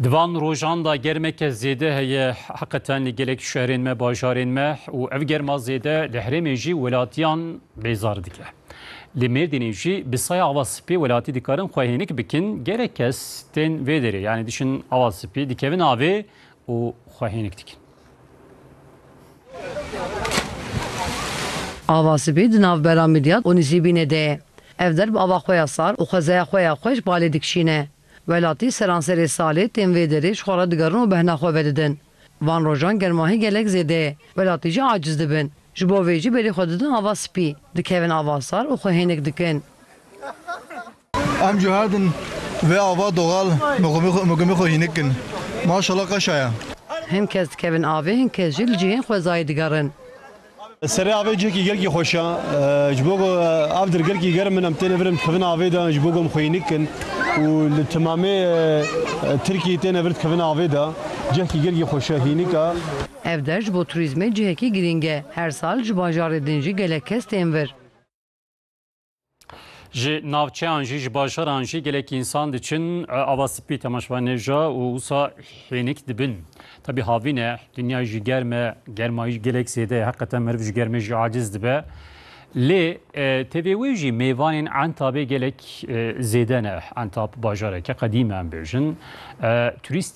Divan rojan da germeke zêde heye hakikaten li gelek şehrên me bajarên me û ev germa zêde li herêmê jî welatiyan bêzar dike. Li Mêrdînê jî bi saya ava spî welatî dikarin xwehênik bikin gerek kes tên vê derê yani dişin ava spî dikevin avê û xwehênik dikin. Ava spî di navbera midyat û nizîbînê de ye. Ev der bi ava xwe ya sar û xwezeya xwe ya xweş balê dikişîne. Welatî seranserê salê tên vê derê ji xwe re digerin û behna xwe vedidin. Van rojan germahî gelek zêde ye. Welatî jî aciz dibin. Ji bo vê jî berê xwe didin ava spî. Dikevin ava sar û xwehênik dikin. Em ji her din vê ava doğal mugimî xwehînik kin. Maşallah qeşaya. Hin kes dikevin avê, hin kes jî li cihên xwezayê digerin. Serê avê cihekî gelkî xweş e. Ji bo av dirgelkî germ min em têne virin dikevin avê de ji bo em xwehînik kin û li timamê Tirkiyeyê têne vir dikevin avê de cihekî gelkî xweş e hînik e. Ev der ji bo turîzmê cihekî girîng e. Her sal ji bajarê din jî gelek kes tên vir. Ji navçeyan jî ji bajaran jî gelek insan diçin ava spî temaşvanêja û wisa hênik dibin. Tabii havîne dünya jî germa jî gelek zêde hakikaten meriv ji germê jî aciz dibe. Lê tevê wê jî mêvanên Entabê gelek zêde ne. Entab bajareke qedîm em bêjin. Turîst